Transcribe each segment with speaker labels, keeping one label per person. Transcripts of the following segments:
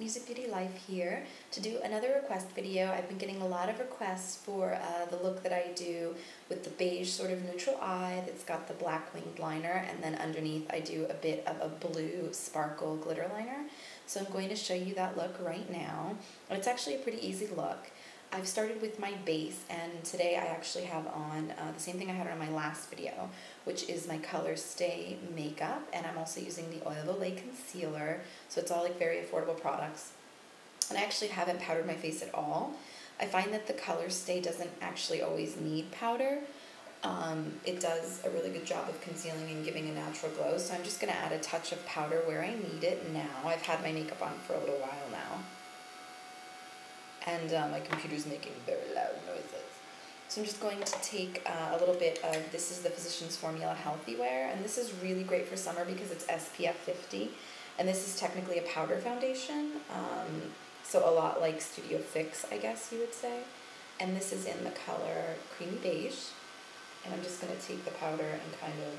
Speaker 1: Music Beauty Life here to do another request video. I've been getting a lot of requests for the look that I do with the beige sort of neutral eye that's got the black winged liner, and then underneath I do a bit of a blue sparkle glitter liner. So I'm going to show you that look right now. And it's actually a pretty easy look. I've started with my base, and today I actually have on the same thing I had on my last video, which is my Color Stay makeup, and I'm also using the Oil of Olay concealer, so it's all like very affordable products. And I actually haven't powdered my face at all. I find that the Color Stay doesn't actually always need powder. It does a really good job of concealing and giving a natural glow, so I'm just going to add a touch of powder where I need it now. I've had my makeup on for a little while now. And my computer's making very loud noises. So I'm just going to take a little bit of, this is the Physicians Formula Healthy Wear, and this is really great for summer because it's SPF 50, and this is technically a powder foundation, so a lot like Studio Fix, I guess you would say. And this is in the color Creamy Beige, and I'm just going to take the powder and kind of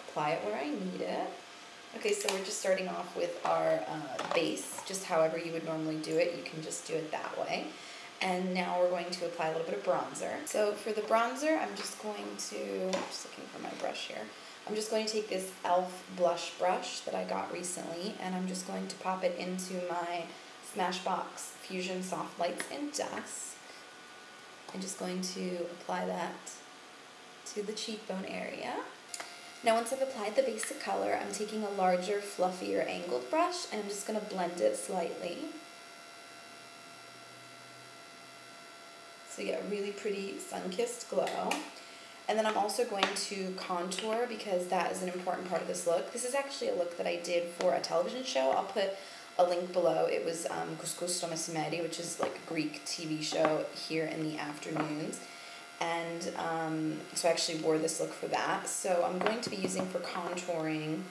Speaker 1: apply it where I need it. Okay, so we're just starting off with our base, just however you would normally do it. You can just do it that way. And now we're going to apply a little bit of bronzer. So for the bronzer, I'm just going to, just looking for my brush here. I'm just going to take this e.l.f. blush brush that I got recently, and I'm just going to pop it into my Smashbox Fusion Soft Lights in Dusk. I'm just going to apply that to the cheekbone area. Now once I've applied the basic color, I'm taking a larger, fluffier, angled brush, and I'm just going to blend it slightly. So you get a really pretty sun-kissed glow. And then I'm also going to contour because that is an important part of this look. This is actually a look that I did for a television show. I'll put a link below. It was Couscous Tomasimeri, which is like a Greek TV show here in the afternoons. And so I actually wore this look for that. So I'm going to be using for contouring,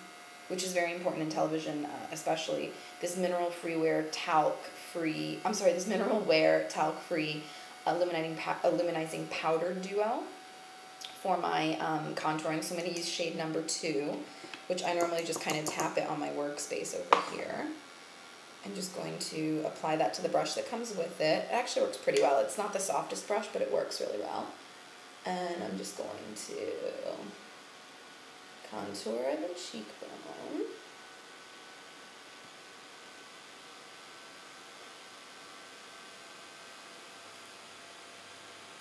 Speaker 1: which is very important in television, especially, this Mineral Wear talc-free illuminizing powder duo for my contouring. So I'm going to use shade number 2, which I normally just kind of tap it on my workspace over here. I'm just going to apply that to the brush that comes with it. It actually works pretty well. It's not the softest brush, but it works really well. And I'm just going to contour the cheekbone.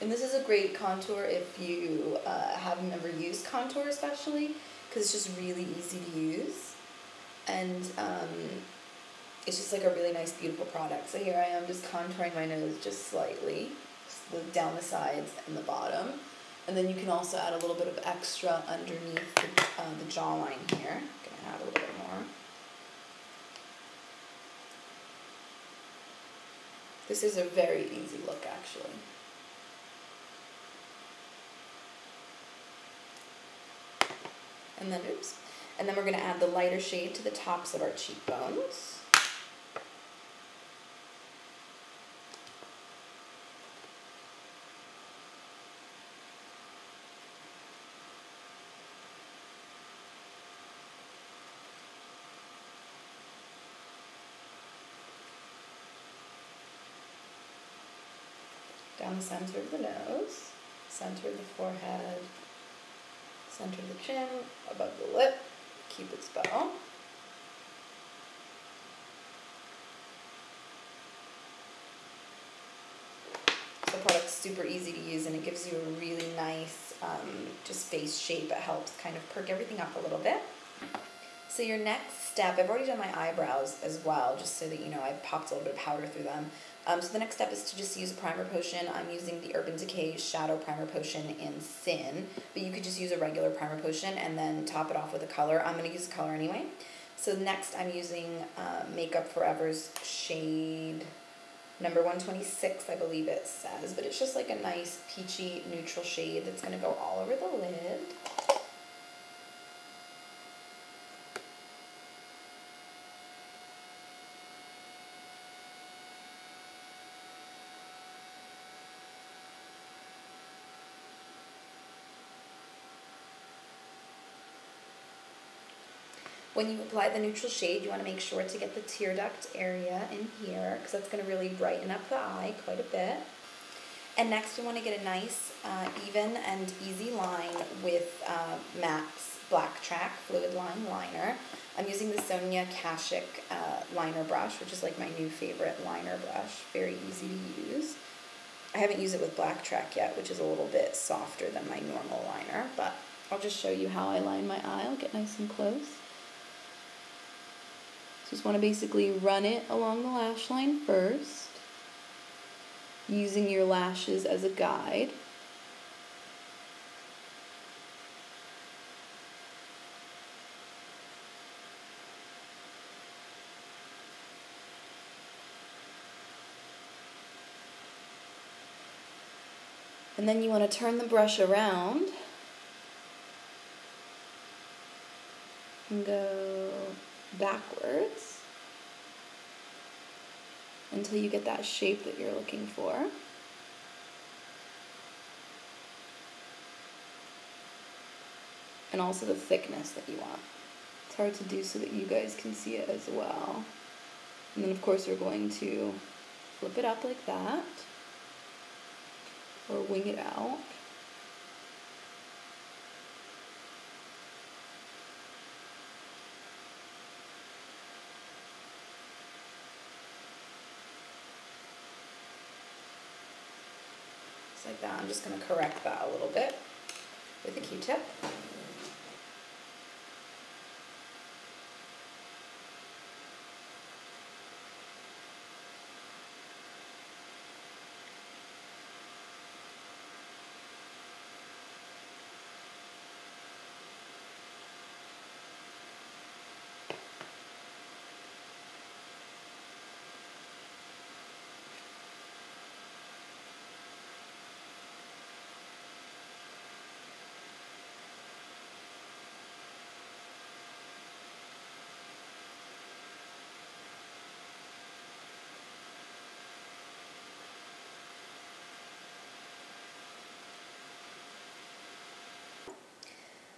Speaker 1: And this is a great contour if you haven't ever used contour, especially, because it's just really easy to use. And it's just like a really nice, beautiful product. So here I am just contouring my nose just slightly, just down the sides and the bottom. And then you can also add a little bit of extra underneath the jawline here. I'm going to add a little bit more. This is a very easy look, actually. And then, oops. And then we're going to add the lighter shade to the tops of our cheekbones. Down the center of the nose, center of the forehead, center of the chin, above the lip, Cupid's bow. The product's super easy to use, and it gives you a really nice just face shape. It helps kind of perk everything up a little bit. So your next step, I've already done my eyebrows as well, just so that you know I've popped a little bit of powder through them. So the next step is to just use a primer potion. I'm using the Urban Decay Shadow Primer Potion in Sin, but you could just use a regular primer potion and then top it off with a color. I'm going to use a color anyway. So next I'm using Makeup Forever's shade number 126, I believe it says, but it's just like a nice peachy neutral shade that's going to go all over the lid. When you apply the neutral shade, you want to make sure to get the tear duct area in here, because that's going to really brighten up the eye quite a bit. And next we want to get a nice, even and easy line with MAC's Blacktrack Fluidline liner. I'm using the Sonia Kashuk liner brush, which is like my new favorite liner brush. Very easy to use. I haven't used it with Blacktrack yet, which is a little bit softer than my normal liner, but I'll just show you how I line my eye. I'll get nice and close. Just want to basically run it along the lash line first, using your lashes as a guide. And then you want to turn the brush around and go backwards until you get that shape that you're looking for. And also the thickness that you want. It's hard to do so that you guys can see it as well. And then of course we're going to flip it up like that, or wing it out. Just like that. I'm just going to correct that a little bit with a Q-tip.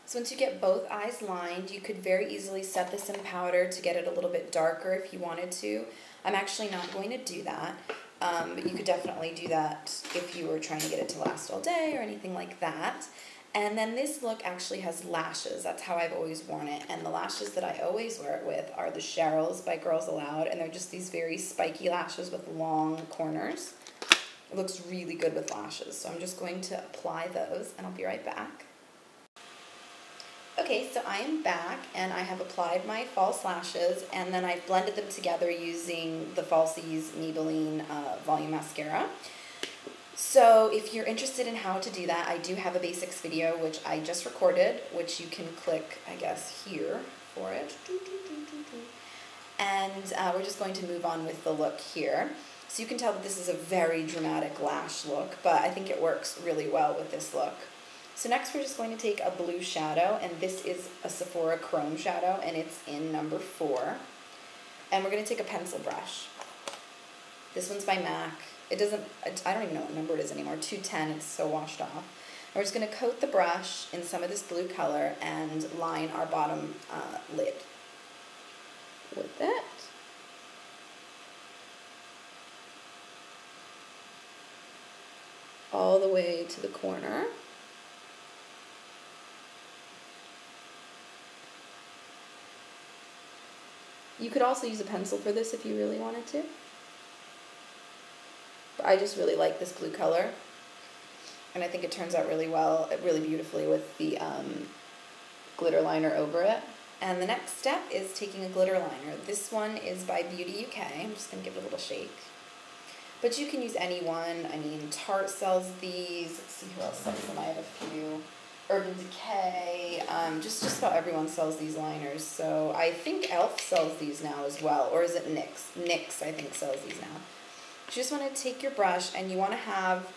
Speaker 1: So once you get both eyes lined, you could very easily set this in powder to get it a little bit darker if you wanted to. I'm actually not going to do that, but you could definitely do that if you were trying to get it to last all day or anything like that. And then this look actually has lashes. That's how I've always worn it. And the lashes that I always wear it with are the Cheryls by Girls Aloud, and they're just these very spiky lashes with long corners. It looks really good with lashes, so I'm just going to apply those, and I'll be right back. Okay, so I am back, and I have applied my false lashes, and then I've blended them together using the Falsies Maybelline Volume Mascara. So if you're interested in how to do that, I do have a basics video, which I just recorded, which you can click, I guess, here for it. And we're just going to move on with the look here. So you can tell that this is a very dramatic lash look, but I think it works really well with this look. So next we're just going to take a blue shadow, and this is a Sephora Chrome shadow, and it's in number 4. And we're going to take a pencil brush. This one's by MAC. It doesn't, I don't even know what number it is anymore, 210, it's so washed off. And we're just going to coat the brush in some of this blue color and line our bottom lid with it. All the way to the corner. You could also use a pencil for this if you really wanted to. But I just really like this blue color. And I think it turns out really well, really beautifully with the glitter liner over it. And the next step is taking a glitter liner. This one is by Beauty UK. I'm just going to give it a little shake. But you can use any one. I mean, Tarte sells these. Let's see who else sells them. I have a few. Urban Decay, just about everyone sells these liners. So I think e.l.f. sells these now as well, or is it NYX? NYX, I think, sells these now. You just want to take your brush, and you want to have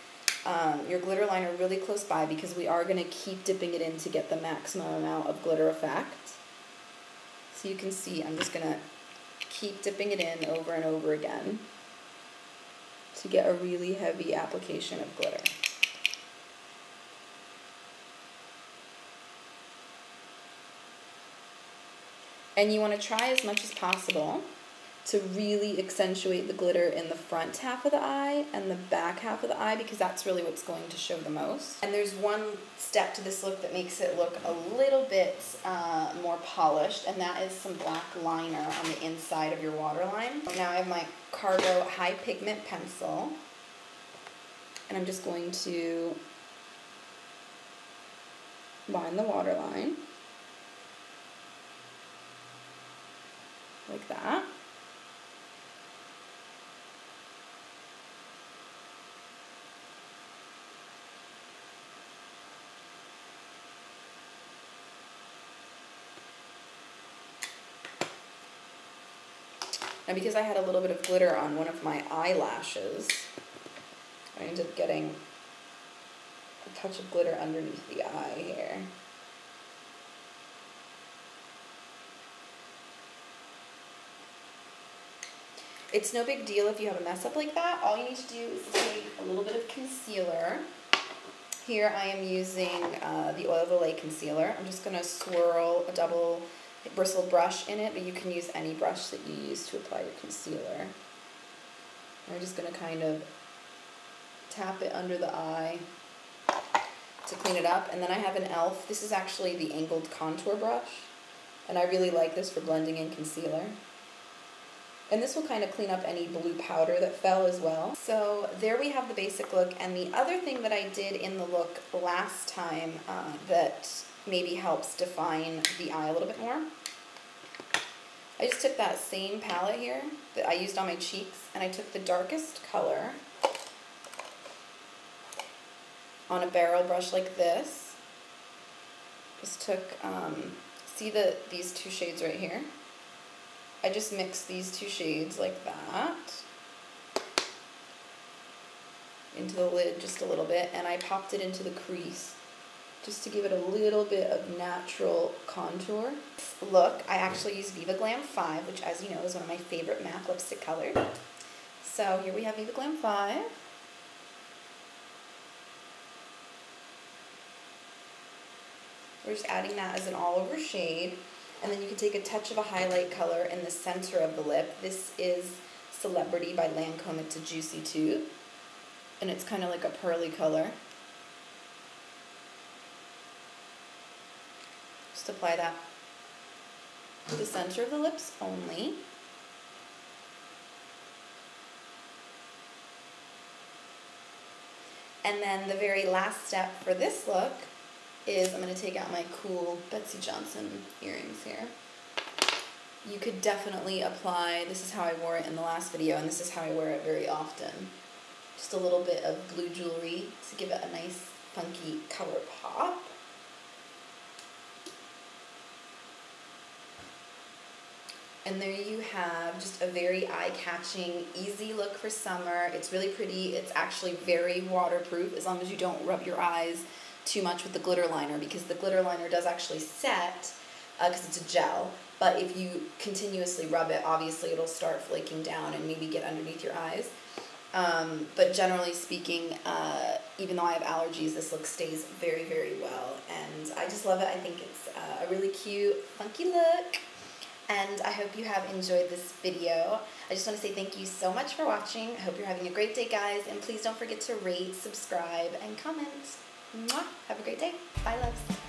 Speaker 1: your glitter liner really close by, because we are going to keep dipping it in to get the maximum amount of glitter effect. So you can see I'm just going to keep dipping it in over and over again to get a really heavy application of glitter. And you want to try as much as possible to really accentuate the glitter in the front half of the eye and the back half of the eye, because that's really what's going to show the most. And there's one step to this look that makes it look a little bit more polished, and that is some black liner on the inside of your waterline. Now I have my Cargo High Pigment Pencil, and I'm just going to line the waterline like that. Now, because I had a little bit of glitter on one of my eyelashes, I ended up getting a touch of glitter underneath the eye here. It's no big deal if you have a mess up like that. All you need to do is take a little bit of concealer. Here I am using the Oil of Olay concealer. I'm just going to swirl a double bristled brush in it, but you can use any brush that you use to apply your concealer. And we're just going to kind of tap it under the eye to clean it up. And then I have an e.l.f. This is actually the angled contour brush, and I really like this for blending in concealer. And this will kind of clean up any blue powder that fell as well. So there we have the basic look. And the other thing that I did in the look last time that maybe helps define the eye a little bit more, I just took that same palette here that I used on my cheeks, and I took the darkest color on a barrel brush like this. Just took, see these two shades right here? I just mixed these two shades like that into the lid just a little bit, and I popped it into the crease just to give it a little bit of natural contour. Look, I actually used Viva Glam 5, which, as you know, is one of my favorite MAC lipstick colors. So here we have Viva Glam 5. We're just adding that as an all-over shade. And then you can take a touch of a highlight color in the center of the lip. This is Celebrity by Lancome. It's a Juicy Tube, and it's kind of like a pearly color. Just apply that to the center of the lips only. And then the very last step for this look is I'm going to take out my cool Betsy Johnson earrings here. You could definitely apply, this is how I wore it in the last video, and this is how I wear it very often. Just a little bit of blue jewelry to give it a nice funky color pop. And there you have just a very eye-catching, easy look for summer. It's really pretty. It's actually very waterproof as long as you don't rub your eyes too much with the glitter liner, because the glitter liner does actually set because it's a gel, but if you continuously rub it, obviously it'll start flaking down and maybe get underneath your eyes. But generally speaking, even though I have allergies, this look stays very, very well, and I just love it. I think it's a really cute, funky look, and I hope you have enjoyed this video. I just want to say thank you so much for watching. I hope you're having a great day, guys, and please don't forget to rate, subscribe, and comment. Mwah! Have a great day. Bye, loves.